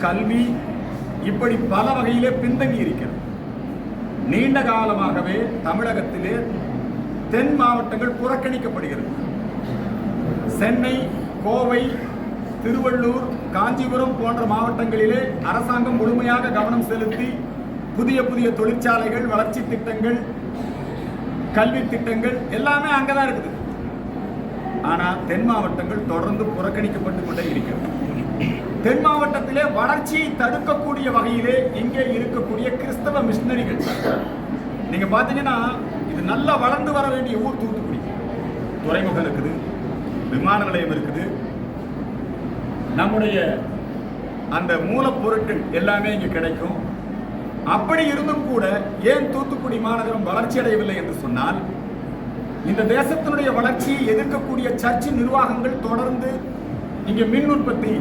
கல்வி இப்படி பல வகையிலே பின்தங்கி இருக்கிறது. நீண்ட காலமாகவே தமிழகத்திலே தென் மாவட்டங்கள் புறக்கணிக்கப்படுகிறது. சென்னை, கோவை, திருவள்ளூர், காஞ்சிபுரம் போன்ற மாவட்டங்களிலே அரசாங்கம் முழுமையாக கவனம் செலுத்தி புதிய புதிய தொழிற்சாலைகள், வளர்ச்சி திட்டங்கள், கல்வி திட்டங்கள் எல்லாமே அங்கதான் இருக்குது. ஆனால் தென் மாவட்டங்கள் தொடர்ந்து புறக்கணிக்கப்பட்டு கொண்டே இருக்கிறது. தென் மாவட்டத்திலே வளர்ச்சியை தடுக்கக்கூடிய வகையிலே இங்கே இருக்கக்கூடிய கிறிஸ்தவ மிஷனரிகள், நீங்க பாத்தீங்கன்னா இது நல்லா வளர்ந்து வர வேண்டிய ஊர் தூத்துக்குடி. துறைமுகம் இருக்குது, விமான நிலையம் இருக்குது, நம்முடைய அந்த மூலப்பொருட்கள் எல்லாமே இங்கே கிடைக்கும். அப்படி இருந்தும் கூட ஏன் தூத்துக்குடி மாநகரம் வளர்ச்சி அடையவில்லை என்று சொன்னால், இந்த தேசத்தினுடைய வளர்ச்சியை எதிர்க்கக்கூடிய சர்ச் நிர்வாகங்கள் தொடர்ந்து இங்கே மின் உற்பத்தி,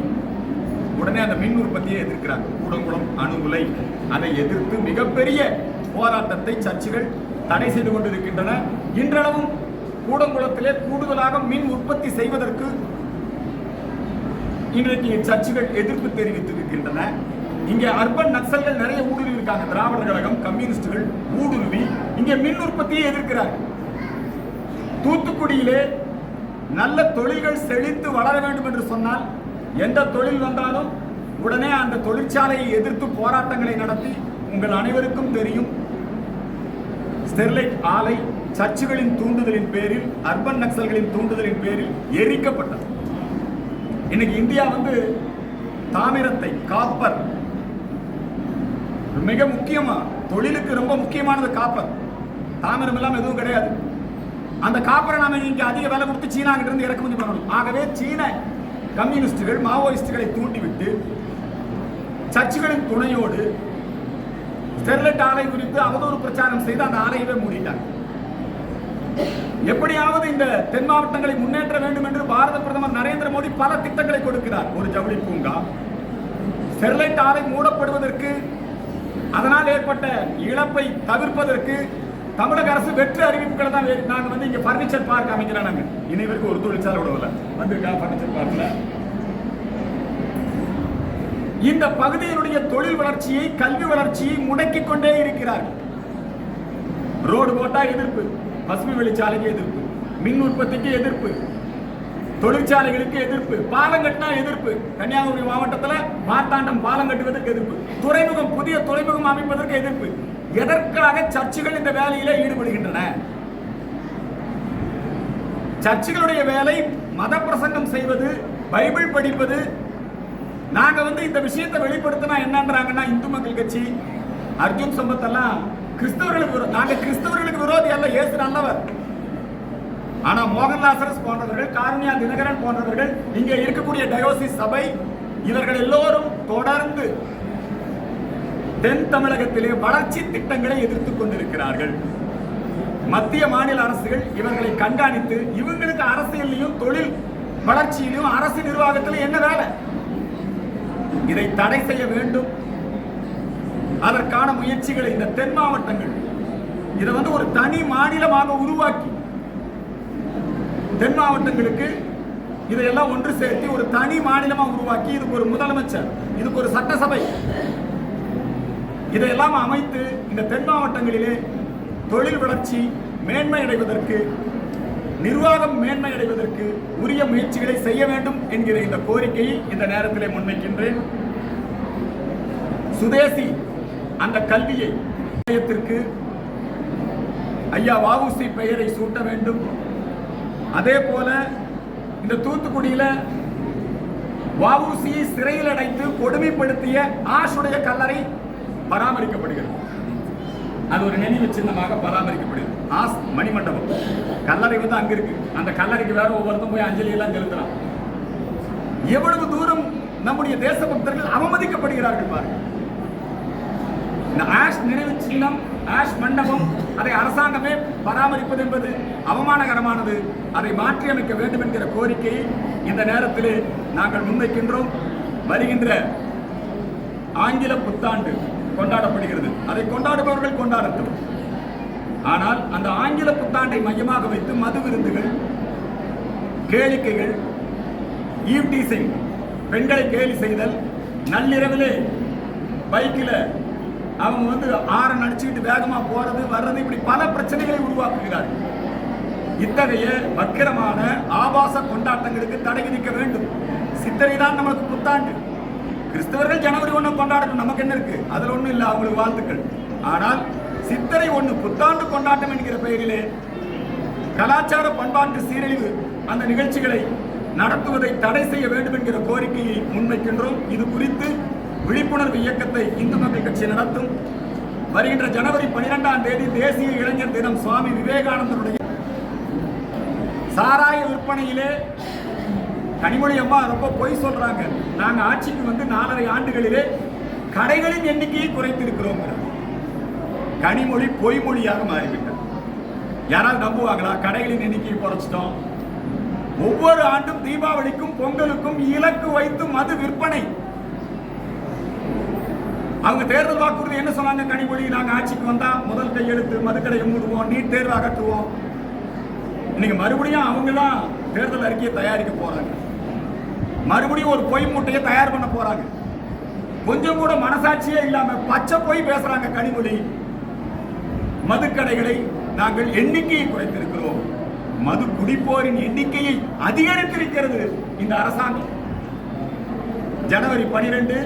உடனே அந்த மின் உற்பத்தியை எதிர்க்கிறாங்க. கூடங்குளம் அணு உலை, அதை எதிர்த்து மிகப்பெரிய போராட்டத்தை சர்ச்சுகள் தடை செய்து கொண்டிருக்கின்றன. இன்றளவும் கூடங்குளத்திலே கூடுதலாக மின் உற்பத்தி செய்வதற்கு இன்றைக்கு சர்ச்சுகள் எதிர்ப்பு தெரிவித்திருக்கின்றன. இங்கே அர்பன் நக்சல்கள் நிறைய ஊடுருவி இருக்காங்க. திராவிடர் கழகம், கம்யூனிஸ்டுகள் ஊடுருவி இங்கே மின் உற்பத்தியை எதிர்க்கிறார்கள். தூத்துக்குடியிலே நல்ல தொழில்கள் செழித்து வளர வேண்டும் என்று சொன்னால் எந்த தொழில் வந்தாலும் உடனே அந்த தொழிற்சாலையை எதிர்த்து போராட்டங்களை நடத்தி, உங்கள் அனைவருக்கும் தெரியும், ஸ்டெர்லைட் ஆலை சர்ச்சுகளின் தூண்டுதலின் பேரில், அர்பன் நக்சல்களின் தூண்டுதலின் பேரில் எரிக்கப்பட்டது. இன்னைக்கு இந்தியா தாமிரத்தை, காப்பர் மிக முக்கியமா, தொழிலுக்கு ரொம்ப முக்கியமானது காப்பர். தாமிரம் எல்லாம் எதுவும் கிடையாது. அந்த காப்பரை நாம இங்க அதிக விலை கொடுத்து சீனா கிட்ட இருந்து இறக்குமதி பண்ணணும். ஆகவே சீன கம்யூனிஸ்டுகள், மாவோயிஸ்டுகளை தூண்டிவிட்டு சர்ச்சுகளின் துணையோடு ஸ்டெர்லைட் ஆலை குறித்து அவதூறு பிரச்சாரம் செய்து அந்த ஆலையவே மூடிட்டாங்க. எப்படியாவது இந்த தென் மாவட்டங்களை முன்னேற்ற வேண்டும் என்று பாரத பிரதமர் நரேந்திர மோடி பல திட்டங்களை கொடுக்கிறார். ஒரு ஜவுளி பூங்கா, ஸ்டெர்லைட் ஆலை மூடப்படுவதற்கு, அதனால் ஏற்பட்ட இழப்பை தவிர்ப்பதற்கு தமிழக அரசு வெற்று அறிவிப்புகளை தான். நாங்கள் இங்க பர்னிச்சர் பார்க் அமைக்கிறோம். நாங்கள் இனி வரைக்கும் ஒரு தொழிற்சாலை விடவில்லை. வந்திருக்கா பர்னிச்சர் பார்க்ல? இந்த பகுதியினுடைய தொழில் வளர்ச்சியை, கல்வி வளர்ச்சியை முடக்கிக் கொண்டே இருக்கிறார்கள். ரோடு போட்டா எதிர்ப்பு, பசுமை வெளிச்சாலைக்கு எதிர்ப்பு, மின் உற்பத்திக்கு எதிர்ப்பு, தொழிற்சாலைகளுக்கு எதிர்ப்பு, பாலம் கட்டினா எதிர்ப்பு. கன்னியாகுமரி மாவட்டத்தில் மார்த்தாண்டம் பாலம் கட்டுவதற்கு எதிர்ப்பு, துறைமுகம், புதிய துறைமுகம் அமைப்பதற்கு எதிர்ப்பு. எதற்காக சர்ச்சுகள் இந்த வேலையிலே ஈடுபடுகின்றன? சர்ச்சுகளுடைய வேலை மத பிரசங்கம் செய்வது, பைபிள் படிப்பது. நாங்க இந்த விஷயத்தை வெளிப்படுத்தினா என்னன்றாங்கன்னா, இந்து மக்கள் கட்சி, அர்ஜுன் சம்பத் எல்லாம் கிறிஸ்தவர்களுக்கு, நாங்க கிறிஸ்தவர்களுக்கு விரோதி அல்ல, இயேசு நல்லவர். ஆனா மோகன் லாசரஸ் போன்றவர்கள், காருண்யா தினகரன் போன்றவர்கள், இங்கே இருக்கக்கூடிய டயோசிஸ் சபை, இவர்கள் எல்லோரும் தொடர்ந்து தென் தமிழகத்திலே வளர்ச்சி திட்டங்களை எதிர்த்துக் கொண்டிருக்கிறார்கள். மத்திய மாநில அரசுகள் இவர்களை கண்காணித்து, இவங்களுக்கு அரசியலையும் தொழில் வளர்ச்சியிலும் அரசு நிர்வாகத்திலும் என்ன வேலை, இதை தடை செய்ய வேண்டும். அதற்கான முயற்சிகளை இந்த தென் மாவட்டங்கள் இதை ஒரு தனி மாநிலமாக உருவாக்கி, தென் மாவட்டங்களுக்கு இதையெல்லாம் ஒன்று சேர்த்து ஒரு தனி மாநிலமாக உருவாக்கி, இதுக்கு ஒரு முதலமைச்சர், இதுக்கு ஒரு சட்டசபை, இதையெல்லாம் அமைத்து இந்த தென் மாவட்டங்களிலே தொழில் வளர்ச்சி மேன்மை அடைவதற்கு, நிர்வாகம் மேன்மை அடைவதற்கு உரிய முயற்சிகளை செய்ய வேண்டும் என்கிற இந்த கோரிக்கையை இந்த நேரத்திலே முன்வைக்கின்றேன். சுதேசி அந்த கல்வியை ஐயா வ.உ.சி. பெயரை சூட்ட வேண்டும். அதே போல இந்த தூத்துக்குடியில வ.உ.சி. சிறையில் அடைத்து கொடுமைப்படுத்திய ஆஷுடைய கல்லறை பராமரிக்கப்படுகிறது. அது ஒரு நினைவு சின்னமாக பராமரிக்கப்படுகிறது. ஆஸ் மணிமண்டபம் கல்லறை அங்க இருக்கு. அந்த கல்லறைக்கு வேற ஒவ்வொருத்தரும் போய் அஞ்சலி எல்லாம் செலுத்தலாம். எவ்வளவு தூரம் நம்முடைய தேசபக்தர்கள் அவமதிக்கப்படுகிறார்கள் பாருங்க. இந்த ஆஷ் நினைவு சின்னம், ஆஷ் மண்டபம், அதை அரசாங்கமே பராமரிப்பது என்பது அவமானகரமானது. அதை மாற்றி அமைக்க வேண்டும் என்கிற கோரிக்கையை இந்த நேரத்திலே நாங்கள் முன்வைக்கின்றோம். வருகின்ற ஆங்கில புத்தாண்டு கொண்டாடப்படுகிறது. அதை கொண்டாடுபவர்கள் கொண்டாடட்டும். ஆனால் அந்த ஆங்கில புத்தாண்டை மையமாக வைத்து மது விருந்துகள், கேளிக்கைகள், ஈவ்டீசிங், பெண்களை கேலி செய்தல், நள்ளிரவிலே பைக்கில் அவங்க வந்து ஆரன் அடிச்சுக்கிட்டு வேகமா போறது வர்றது, இப்படி பல பிரச்சனைகளை உருவாக்குகிறார்கள். இத்தகைய வக்கிரமான ஆபாச கொண்டாட்டங்களுக்கு தடை விதிக்க வேண்டும். சித்திரை தான் நமக்கு புத்தாண்டு. கிறிஸ்தவர்கள் ஜனவரி 1 கொண்டாடணும், நமக்கு என்ன இருக்கு? அதுல ஒண்ணும் இல்லை, அவங்களுக்கு வாழ்த்துக்கள். ஆனால் சித்திரை 1 புத்தாண்டு கொண்டாட்டம் என்கிற பெயரிலே கலாச்சார பண்பாட்டு சீரழிவு அந்த நிகழ்ச்சிகளை நடத்துவதை தடை செய்ய வேண்டும் என்கிற கோரிக்கையை முன்வைக்கின்றோம். இது குறித்து விழிப்புணர்வு இயக்கத்தை இந்து மக்கள் கட்சி நடத்தும். வருகின்ற ஜனவரி 12ஆம் தேதி தேசிய இளைஞர் தினம். சுவாமி விவேகானந்தருடைய சாராய விற்பனையிலே கனிமொழி அம்மா ரொம்ப பொய் சொல்றாங்க. நாங்க ஆட்சிக்கு வந்து 4.5 ஆண்டுகளிலே கடைகளின் எண்ணிக்கையை குறைத்திருக்கிறோம். கனிமொழி பொய்மொழியாக மாறிவிட்டார். யாராவது நம்புவாங்களா? கடைகளின் எண்ணிக்கையை குறைச்சிட்டோம். ஒவ்வொரு ஆண்டும் தீபாவளிக்கும் பொங்கலுக்கும் இலக்கு வைத்து மது விற்பனை. அவங்க தேர்தல் வாக்குறுதி என்ன சொன்னாங்க? கனிமொழி, நாங்க ஆட்சிக்கு வந்தா முதல் கையெழுத்து மதுக்கடையை மூடுவோம், நீட் தேர்வு அகற்றுவோம். இன்னைக்கு மறுபடியும் அவங்க தான் தேர்தல் அறிக்கையை தயாரிக்க போறாங்க. மறுபடியும் ஒரு பொய் மூட்டையை தயார் பண்ண போறாங்க. கொஞ்சம் கூட மனசாட்சியே இல்லாம பச்சை பொய் பேசுறாங்க கனிமொழி. மதுக்கடைகளை நாங்கள் எண்ணிக்கையை குறைத்திருக்கிறோம். மது குடிப்போரின் எண்ணிக்கையை அதிகரித்திருக்கிறது இந்த அரசாங்கம். ஜனவரி 12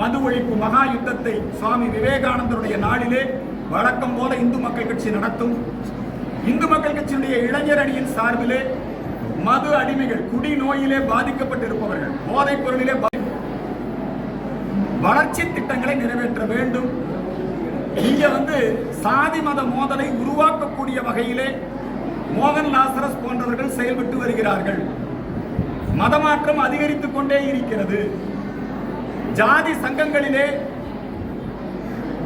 மது ஒழிப்பு மகா யுத்தத்தை சுவாமி விவேகானந்தருடைய நாளிலே வழக்கம் போல இந்து மக்கள் கட்சி நடத்தும். இந்து மக்கள் கட்சியுடைய இளைஞர் அணியின் சார்பிலே மது அடிமைகள், குடி நோயிலே பாதிக்கப்பட்டிருப்பவர்கள், போதைப் பொருளிலே வளர்ச்சி திட்டங்களை நிறைவேற்ற வேண்டும். இங்க வந்து சாதி மத மோதலை உருவாக்கக்கூடிய வகையிலே மோகன் லாசரஸ் போன்றவர்கள் செயல்பட்டு வருகிறார்கள். மதமாற்றம் அதிகரித்துக் கொண்டே இருக்கிறது. ஜாதி சங்கங்களிலே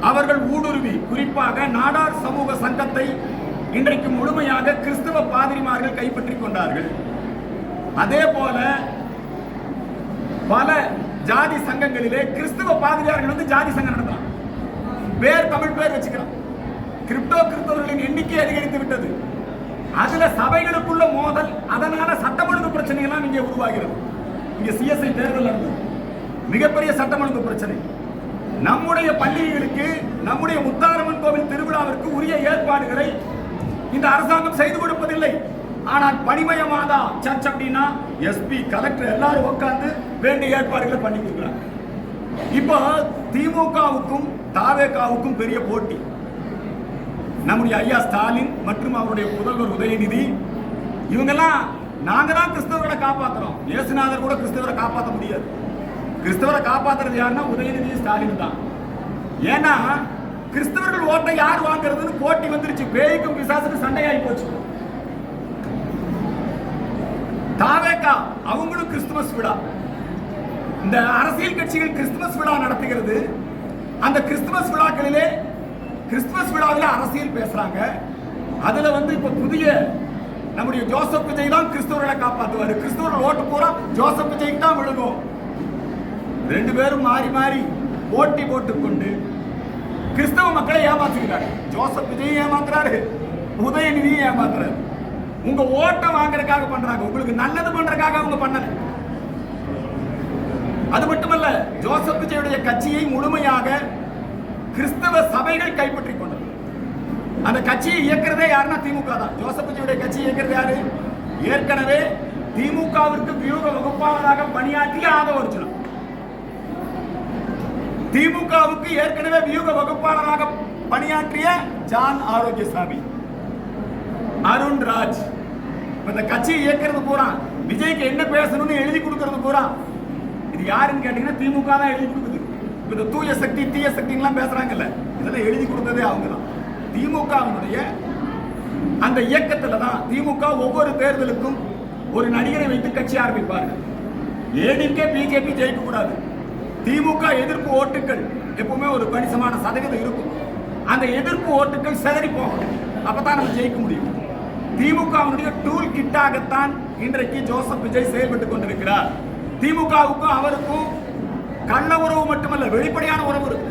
அவர்கள் ஊடுருவி, குறிப்பாக நாடார் சமூக சங்கத்தை இன்றைக்கு முழுமையாக கிறிஸ்தவ பாதிரிமார்கள் கைப்பற்றிக் கொண்டார்கள். அதே போல பல ஜாதி சங்கங்களிலே கிறிஸ்தவ பாதிரியார்கள் வந்து ஜாதி சங்கம் நடத்தலாம், பேர் தமிழ் பேர் வச்சுக்கலாம். கிறிஸ்தவர்களின் எண்ணிக்கை அதிகரித்து விட்டது. அதுல சபைகளுக்குள்ள மோதல், அதனால சட்டம் ஒழுங்கு பிரச்சனை எல்லாம் இங்கே உருவாகிறது. இங்க சிஎஸ்ஐ தேர்தல் நடந்தது, மிகப்பெரிய சட்டம் ஒழுங்கு பிரச்சனை. நம்முடைய பள்ளிகளுக்கு, நம்முடைய முத்தாரம்மன் கோவில் திருவிழாவிற்கு உரிய ஏற்பாடுகளை இந்த அரசாங்கம் செய்து கொடுப்பதில்லை. ஆனால் பணிமயமாதா சர்ச் அப்படின்னா எஸ்பி, கலெக்டர் எல்லாரும் உட்கார்ந்து வேண்டிய ஏற்பாடுகளை பண்ணி கொடுக்குறாங்க. இப்போ திமுகவுக்கும் தாவேகாவுக்கும் பெரிய போட்டி. நம்முடைய ஐயா ஸ்டாலின் மற்றும் அவருடைய புதல்வர் உதயநிதி இவங்கெல்லாம் நாங்க தான் கிறிஸ்தவர்களை காப்பாற்றுறோம். இயேசுநாதர் கூட கிறிஸ்தவரை காப்பாற்ற முடியாது. கிறிஸ்தவரை காப்பாற்றுறது யாருன்னா உதயநிதி, ஸ்டாலின் தான். ஏன்னா கிறிஸ்தவர்கள் ஓட்டை யார் வாங்குறதுன்னு போட்டி வந்துருச்சு. பேய்க்கும் பிசாசுக்கு சண்டையாகி போச்சு. தாவேகா அவங்களும் கிறிஸ்துமஸ் விழா, இந்த அரசியல் கட்சிகள் கிறிஸ்துமஸ் விழா நடத்துகிறது. அந்த கிறிஸ்துமஸ் விழாக்களிலே, கிறிஸ்துமஸ் விழாவில் அரசியல் பேசுறாங்க. அதுல வந்து இப்ப புதிய நம்முடைய ஜோசப் விஜய் தான் கிறிஸ்தவர்களை காப்பாற்றுவாரு. கிறிஸ்தவர்கள் ஓட்டு பூரா ஜோசப் விஜய்க்கு தான் விழுகும். ரெண்டு பேரும் மாறி மாறி போட்டி போட்டுக்கொண்டு கிறிஸ்தவ மக்களை ஏமாத்துகிறாரு. ஜோசப் விஜய் ஏமாத்துறாரு, உதயநிதியை ஏமாத்துறாரு. உங்க ஓட்டை வாங்குறதுக்காக பண்றாங்க, உங்களுக்கு நல்லது பண்றதுக்காக அவங்க பண்ணல. அது மட்டுமல்ல, ஜோசப் விஜயுடைய கட்சியை முழுமையாக கிறிஸ்தவ சபைகள் கைப்பற்றிக் கொண்டது. அந்த கட்சியை இயக்கிறதே யாருன்னா திமுக தான். ஜோசப் விஜயுடைய கட்சியை இயக்கிறது யாரு? ஏற்கனவே திமுகவிற்கு வியூக வகுப்பாளராக பணியாற்றிய ஆதவர்ஜுனா, திமுகவுக்கு ஏற்கனவே வியூக வகுப்பாளராக பணியாற்றிய ஜான் ஆரோக்கியசாமி, அருண் ராஜ். இந்த கட்சியை இயக்கிறது பூரா, விஜய்க்கு என்ன பேசணும்னு எழுதி கொடுக்கிறது பூரா இது யாருன்னு கேட்டீங்கன்னா திமுக தான் எழுதி கொடுக்குது. இந்த தூய சக்தி தீய சக்திலாம் பேசுறாங்கல்ல, இதெல்லாம் எழுதி கொடுத்ததே அவங்க தான். திமுகவினுடைய அந்த இயக்கத்துல தான் திமுக ஒவ்வொரு தேர்தலுக்கும் ஒரு நடிகரை வைத்து கட்சி ஆரம்பிப்பார்கள். ஏடிகே பிஜேபி ஜெயிக்க கூடாது. திமுக எதிர்ப்பு ஓட்டுகள் எப்பவுமே ஒரு கணிசமான சதவீதம் இருக்கும். அந்த எதிர்ப்பு ஓட்டுகள் சிதறி போகணும், அப்பதான் நம்ம ஜெயிக்க முடியும். திமுகவுடைய டூல் கிட்டாகத்தான் இன்றைக்கு ஜோசப் விஜய் செயல்பட்டுக் கொண்டிருக்கிறார். திமுகவுக்கும் அவருக்கும் கள்ள உறவு மட்டுமல்ல, வெளிப்படையான உறவு இருக்கு.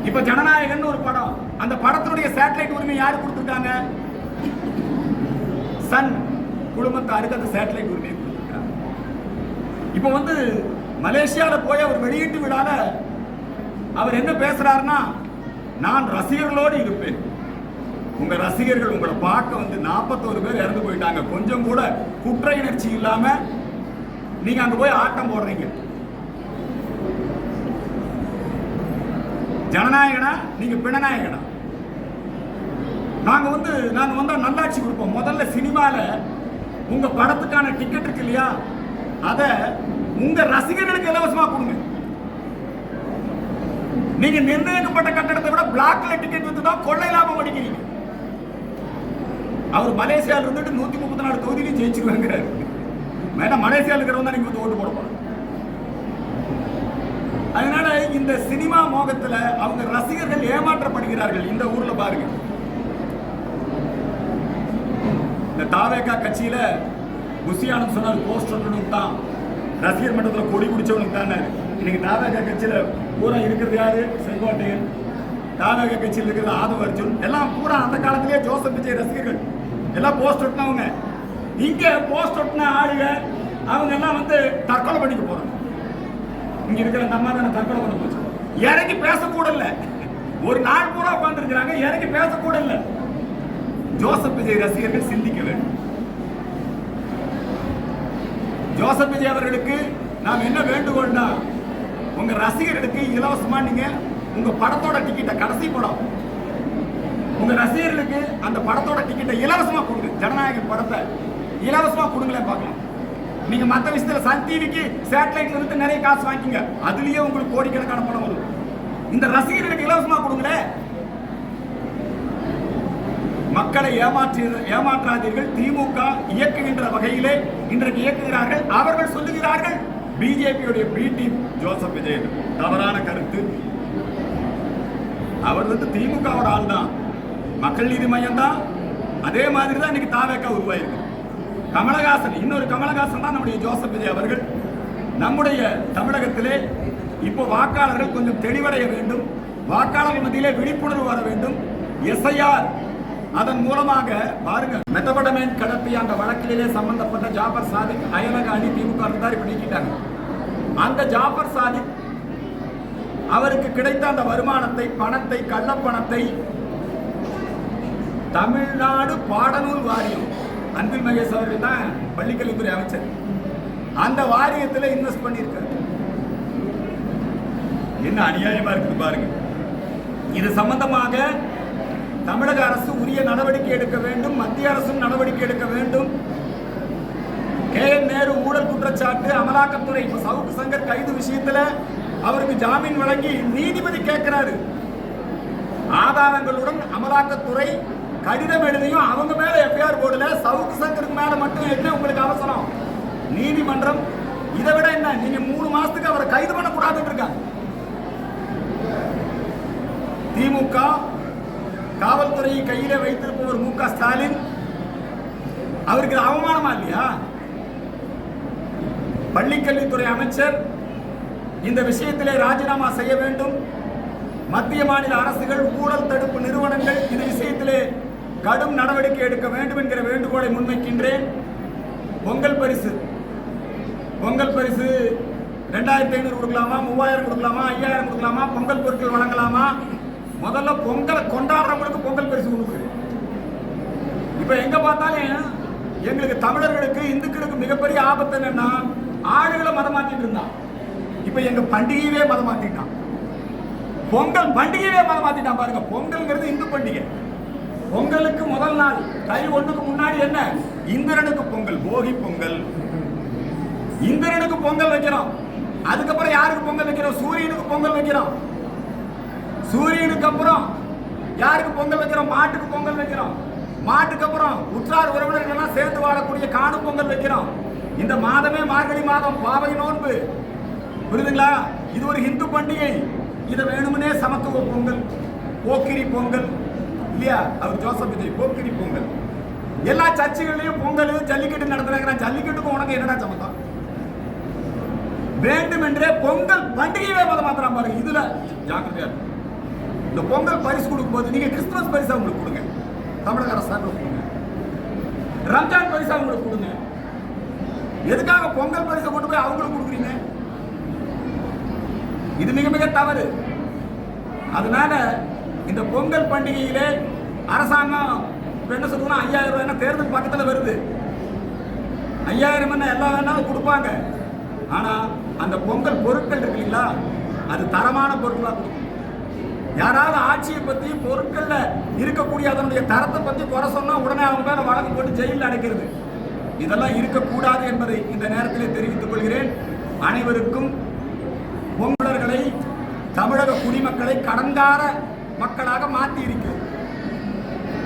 இப்ப ஜனநாயகன் ஒரு படம், அந்த படத்தினுடைய சேட்டலைட் உரிமை யாரு கொடுத்திருக்காங்க? சன் குழுமத்தாருக்கு அந்த சேட்டலைட் உரிமையை கொடுத்திருக்காங்க. இப்ப வந்து மலேசியால போய் அவர் வெளியீட்டு விழால அவர் என்ன பேசுறாருன்னா, நான் ரசிகர்களோடு இருப்பேன். உங்க ரசிகர்கள் உங்களை பார்க்க வந்து 41 பேர் இறந்து போயிட்டாங்க, கொஞ்சம் கூட குற்ற உணர்ச்சி இல்லாம நீங்க அங்க போய் ஆட்டம் போடுறீங்க. ஜனநாயகனா நீங்க பிணநாயகனா? நாங்க வந்தா நல்லாட்சி கொடுப்போம். முதல்ல சினிமால உங்க படத்துக்கான டிக்கெட் இருக்கு இல்லையா, அத உங்க ரசிகர்களுக்கு இலவசமா கொடுங்க. நீங்க நிர்ணயிக்கப்பட்ட கட்டணத்தை விட பிளாக்ல டிக்கெட் வித்து தான் கொள்ளை லாபம் அடிக்கிறீங்க. அவர் மலேசியால இருந்துட்டு 134 தொகுதியிலும் ஜெயிச்சிருவாங்கிறாரு. மேடம், மலேசியால இருக்கிறவங்க தான் நீங்க வந்து ஓட்டு போட போறோம். அதனால இந்த சினிமா மோகத்துல அவங்க ரசிகர்கள் ஏமாற்றப்படுகிறார்கள். இந்த ஊர்ல பாருங்க, இந்த தாவேகா கட்சியில புசியானந்த் சொன்னார், போஸ்டர் தான் ரசிகர் மன்றத்தில் கொடி பிடிச்சவனுக்கு தானே. இன்னைக்கு தாவேகா கட்சியில பூரா இருக்கிறது யாரு? செங்கோட்டையன். தாவேகா கட்சியில் இருக்கிறது ஆதவ அர்ஜுன். எல்லாம் பூரா அந்த காலத்திலேயே ஜோசப் விஜய் ரசிகர்கள் எல்லாம் போஸ்ட் ஒட்டினவங்க. இங்க போஸ்ட் ஒட்டின ஆளுங்க அவங்க எல்லாம் வந்து தற்கொலை பண்ணிக்க போறாங்க. இங்க இருக்கிற அந்த அம்மா தானே தற்கொலை பண்ண போச்சு. இறங்கி பேசக்கூட இல்ல, ஒரு நாள் பூரா உட்கார்ந்து இருக்கிறாங்க, இறங்கி பேசக்கூட இல்ல. ஜோசப் விஜய் ரசிகர்கள் சிந்திக்க வேண்டும். ஜோசப் விஜய் அவர்களுக்கு நாம் என்ன வேண்டுகோள்னா, உங்க ரசிகர்களுக்கு இலவசமா நீங்க உங்க படத்தோட டிக்கெட்டை, கடைசி படம், உங்க ரசிகர்களுக்கு அந்த படத்தோட டிக்கெட்டை இலவசமா கொடுங்க. ஜனநாயக படத்தை இலவசமா கொடுங்களேன் பார்க்கலாம். நீங்க மற்ற விஷயத்துல சன் டிவிக்கு சேட்டலைட்ல இருந்து நிறைய காசு வாங்கிங்க, அதுலயே உங்களுக்கு கோடிக்கணக்கான பணம் வரும். இந்த ரசிகர்களுக்கு இலவசமா கொடுங்களேன். மக்களை ஏமாற்றாதீர்கள். திமுக இயக்குகின்ற வகையிலே இன்றைக்கு இயக்குகிறார்கள். அவர்கள் சொல்லுகிறார்கள் பிஜேபியுடைய பி டீம் ஜோசப் விஜய். தவறான கருத்து. அவர் வந்து திமுகவோட ஆள் தான், மக்கள் நீதி மையம் தான். அதே மாதிரி தான் இன்னைக்கு தாவேகா உருவாயிருக்கு. கமலஹாசன், இன்னொரு கமலஹாசன் தான் நம்முடைய ஜோசப் விஜய் அவர்கள். நம்முடைய தமிழகத்திலே இப்போ வாக்காளர்கள் கொஞ்சம் தெளிவடைய வேண்டும். வாக்காளர்கள் மத்தியிலே விழிப்புணர்வு வர வேண்டும். எஸ்ஐஆர் அதன் மூலமாக பாருங்க, மெத்தபடமைன் கடத்திய அந்த வழக்கிலே சம்பந்தப்பட்ட ஜாபர் சாதிக் அயலக அணி திமுக இப்ப நீக்கிட்டாங்க. அந்த ஜாபர் சாதிக் அவருக்கு கிடைத்த அந்த வருமானத்தை, பணத்தை, கள்ளப்பணத்தை தமிழ்நாடு பாடநூல் வாரியம், அன்பில் மகேஷ் அவர்கள் தான் பள்ளிக்கல்வித்துறை அமைச்சர், அந்த வாரியத்தில் இன்வெஸ்ட் பண்ணியிருக்காரு. என்ன அநியாயமா இருக்குது பாருங்க. இது சம்பந்தமாக தமிழக அரசு உரிய நடவடிக்கை எடுக்க வேண்டும். மத்திய அரசும் நடவடிக்கை எடுக்க வேண்டும். KN நேரு ஊழல் குற்றச்சாட்டு, அமலாக்கத்துறை சவுக்கு சங்கர் கைது விஷயத்துல அவருக்கு ஜாமீன் வழங்கி நீதிபதி கேட்கிறாரு. ஆதாரங்களுடன் அமலாக்கத்துறை கடிதம் எழுதியும் அவங்க மேல FIR போடல, சவுக்கு சங்கருக்கு மேல மட்டும் என்ன உங்களுக்கு அவசரம்? நீதிமன்றம் இதை விட என்ன, நீங்க 3 மாசத்துக்கு அவரை கைது பண்ணக்கூடாதுன்னு இருக்காங்க. திமுக காவல்துறையை கையிலே வைத்திருப்பவர் MK ஸ்டாலின், அவருக்கு அவமானமா இல்லையா? பள்ளிக்கல்வித்துறை அமைச்சர் இந்த விஷயத்திலே ராஜினாமா செய்ய வேண்டும். மத்திய மாநில அரசுகள், ஊழல் தடுப்பு நிறுவனங்கள் இந்த விஷயத்திலே கடும் நடவடிக்கை எடுக்க வேண்டும் என்கிற வேண்டுகோளை முன்வைக்கின்றேன். பொங்கல் பரிசு 2500 கொடுக்கலாமா, 3000 கொடுக்கலாமா, 5000 கொடுக்கலாமா, பொங்கல் பொருட்கள் வழங்கலாமா? முதல்ல பொங்கலை கொண்டாடுறவங்களுக்கு பொங்கல் பரிசு கொடுக்குது. இப்ப எங்க பார்த்தாலும் எங்களுக்கு தமிழர்களுக்கு, இந்துக்களுக்கு மிகப்பெரிய ஆபத்து என்னன்னா, ஆளுகளை மதம் மாத்திட்டு இருந்தான். இப்ப எங்க பண்டிகையவே மதம் மாத்திட்டான். பொங்கல் பண்டிகையே மதம் மாத்திட்டான் பாருங்க. பொங்கல்ங்கிறது இந்து பண்டிகை. பொங்கலுக்கு முதல் நாள் தை 1க்கு முன்னாடி என்ன, இந்திரனுக்கு பொங்கல், போகி பொங்கல். இந்திரனுக்கு பொங்கல் வைக்கிறோம். அதுக்கப்புறம் யாருக்கு பொங்கல் வைக்கிறோம்? சூரியனுக்கு பொங்கல் வைக்கிறோம். சூரியனுக்கு அப்புறம் யாருக்கு பொங்கல் வைக்கிறோம்? மாட்டுக்கு பொங்கல் வைக்கிறோம். மாட்டுக்கு அப்புறம் உற்றார் உறவினர்கள் எல்லாம் சேர்ந்து வாழக்கூடிய காணும் பொங்கல் வைக்கிறோம். இந்த மாதமே மார்கழி மாதம், பாவை நோன்பு. புரியுதுங்களா? இது ஒரு இந்து பண்டிகை. இதை வேணும்னே சமத்துவ பொங்கல், போக்கிரி பொங்கல் இல்லையா? அவர் ஜோசப் விஜய் போக்கிரி பொங்கல். எல்லா சர்ச்சுகள்லயும் பொங்கல், ஜல்லிக்கட்டு நடத்துறாங்க. ஜல்லிக்கட்டுக்கும் உனக்கு என்னடா சம்பந்தம்? வேண்டும் என்றே பொங்கல் பண்டிகையே மதம் மாத்திரம் பாருங்க. இதுல ஜாக்கிரதையா இருக்கு. இந்த பொங்கல் பரிசு கொடுக்கும் போது நீங்க கிறிஸ்துமஸ் பரிசா உங்களுக்கு கொடுங்க, தமிழக அரசாங்கம் கொடுங்க. ரம்ஜான் பரிசா உங்களுக்கு கொடுங்க. எதுக்காக பொங்கல் பரிசை கொண்டு போய் அவங்களுக்கு கொடுக்குறீங்க? இது மிக மிக தவறு. அதனால இந்த பொங்கல் பண்டிகையிலே அரசாங்கம் என்ன சொல்லுவோம்னா 5000 ரூபாய் தேர்தல் பக்கத்தில் வருது. 5000 என்ன எல்லாம் வேணாலும் கொடுப்பாங்க. ஆனால் அந்த பொங்கல் பொருட்கள் இருக்கு இல்லைங்களா, அது தரமான பொருட்களாக கொடுக்கும். யாராவது ஆட்சியை பற்றி பொருட்களில் இருக்கக்கூடிய அதனுடைய தரத்தை பற்றி குறை சொன்னால் உடனே அவங்க மேலே வழக்கு போட்டு ஜெயிலில் அடைக்கிறது. இதெல்லாம் இருக்கக்கூடாது என்பதை இந்த நேரத்திலே தெரிவித்துக் கொள்கிறேன். அனைவருக்கும் பொங்கலர்களை தமிழக குடிமக்களை கடன்கார மக்களாக மாற்றி இருக்கு.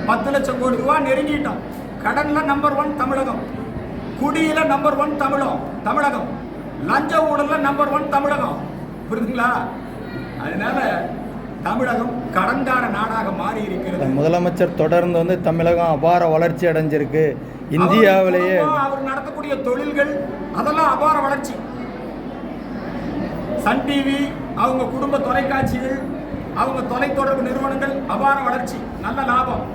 10 லட்சம் கோடி ரூபாய் நெருங்கிட்டோம். கடன்ல நம்பர் 1 தமிழகம், குடியில நம்பர் 1 தமிழகம், லஞ்ச ஊழல்ல நம்பர் 1 தமிழகம். புரியுதுங்களா? அதனால தமிழகம் கடன்கார நாடாக மாறி இருக்கிறது. முதலமைச்சர் தொடர்ந்து தமிழகம் அபார வளர்ச்சி அடைஞ்சிருக்கு. இந்தியாவிலேயே அவர் நடத்தக்கூடிய தொழில்கள் அதெல்லாம் அபார வளர்ச்சி. சன் டிவி, அவங்க குடும்ப தொலைக்காட்சிகள், அவங்க தொலைத்தொடர்பு நிறுவனங்கள் அபார வளர்ச்சி, நல்ல லாபம்.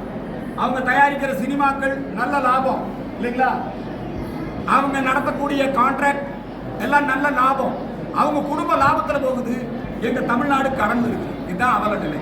அவங்க தயாரிக்கிற சினிமாக்கள் நல்ல லாபம் இல்லைங்களா? அவங்க நடத்தக்கூடிய கான்ட்ராக்ட் எல்லாம் நல்ல லாபம். அவங்க குடும்ப லாபத்தில் போகுது. எங்க தமிழ்நாடு கடன் இருக்குது. இதுதான் அவல நிலை.